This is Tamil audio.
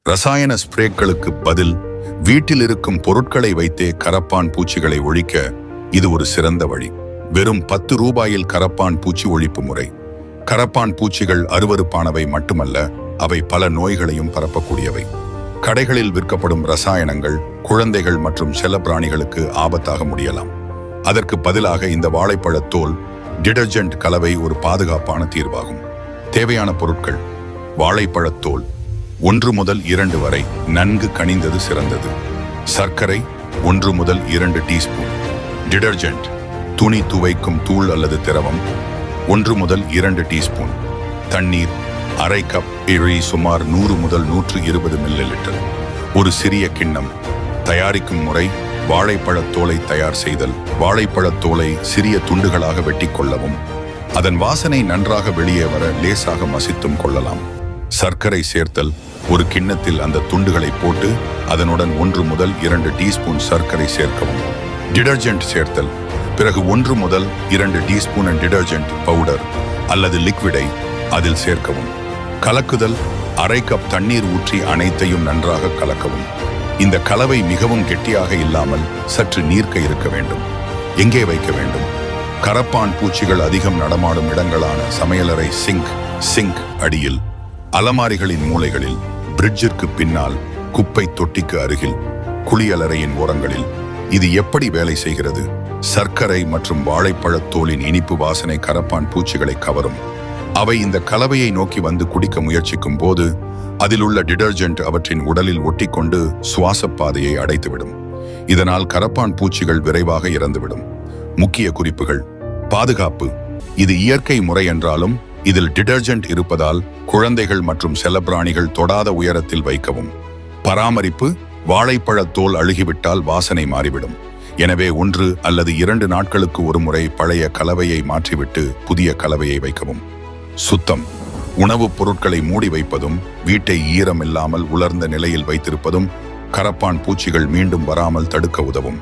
ரசாயன ஸ்ப்ரேக்களுக்கு பதில் வீட்டில் இருக்கும் பொருட்களை வைத்தே கரப்பான் பூச்சிகளை ஒழிக்க இது ஒரு சிறந்த வழி. வெறும் 10 ரூபாயில் கரப்பான் பூச்சி ஒழிப்பு முறை. கரப்பான் பூச்சிகள் அருவருப்பானவை மட்டுமல்ல, அவை பல நோய்களையும் பரப்பக்கூடியவை. கடைகளில் விற்கப்படும் ரசாயனங்கள் குழந்தைகள் மற்றும் செல்லப்பிராணிகளுக்கு ஆபத்தாக முடியலாம். அதற்கு பதிலாக இந்த வாழைப்பழத்தோல் டிடர்ஜென்ட் கலவை ஒரு பாதுகாப்பான தீர்வாகும். தேவையான பொருட்கள்: வாழைப்பழத்தோல் 1 முதல் 2 வரை, நன்கு கனிந்தது சிறந்தது. சர்க்கரை 1 முதல் 2 டீஸ்பூன். டிடர்ஜென்ட் துணி துவைக்கும் தூள் அல்லது திரவம் 1 முதல் 2 டீஸ்பூன். தண்ணீர் அரை கப், சுமார் 100 முதல் 120 மில்லிலிட்டர். ஒரு சிறிய கிண்ணம். தயாரிக்கும் முறை: வாழைப்பழத்தோலை தயார் செய்தல். வாழைப்பழத்தோலை சிறிய துண்டுகளாக வெட்டி கொள்ளவும். அதன் வாசனை நன்றாக வெளியே வர லேசாக மசித்தும் கொள்ளலாம். சர்க்கரை சேர்த்தல்: ஒரு கிண்ணத்தில் அந்த துண்டுகளை போட்டு அதனுடன் 1 முதல் 2 டீஸ்பூன் சர்க்கரை சேர்க்கவும். டிடர்ஜென்ட் சேர்த்தல்: பிறகு 1 முதல் 2 டீஸ்பூன் டிடர்ஜென்ட் பவுடர் அல்லது லிக்விடை அதில் சேர்க்கவும். கலக்குதல்: அரை கப் தண்ணீர் ஊற்றி அனைத்தையும் நன்றாக கலக்கவும். இந்த கலவை மிகவும் கெட்டியாக இல்லாமல் சற்று நீர்க்க இருக்க வேண்டும். எங்கே வைக்க வேண்டும்? கரப்பான் பூச்சிகள் அதிகம் நடமாடும் இடங்களான சமையலறை சிங்க் அடியில், அலமாரிகளின் மூலைகளில், பிரிட்ஜிற்கு பின்னால், குப்பை தொட்டிக்கு அருகில், குளியலறையின் ஓரங்களில். இது எப்படி வேலை செய்கிறது? சர்க்கரை மற்றும் வாழைப்பழத்தோலின் இனிப்பு வாசனை கரப்பான் பூச்சிகளை கவரும். அவை இந்த கலவையை நோக்கி வந்து குடிக்க முயற்சிக்கும் போது அதில் உள்ள டிடர்ஜென்ட் அவற்றின் உடலில் ஒட்டிக்கொண்டு சுவாச பாதையை அடைத்துவிடும். இதனால் கரப்பான் பூச்சிகள் விரைவாக இறந்துவிடும். முக்கிய குறிப்புகள்: பாதுகாப்பு: இது இயற்கை முறை என்றாலும் இதில் டிடர்ஜென்ட் இருப்பதால் குழந்தைகள் மற்றும் செல்லப்பிராணிகள் தொடாத உயரத்தில் வைக்கவும். பராமரிப்பு: வாழைப்பழத்தோல் அழுகிவிட்டால் வாசனை மாறிவிடும். எனவே 1 அல்லது 2 நாட்களுக்கு ஒரு முறை பழைய கலவையை மாற்றிவிட்டு புதிய கலவையை வைக்கவும். சுத்தம்: உணவுப் பொருட்களை மூடி வைப்பதும் வீட்டை ஈரமில்லாமல் உலர்ந்த நிலையில் வைத்திருப்பதும் கரப்பான் பூச்சிகள் மீண்டும் வராமல் தடுக்க உதவும்.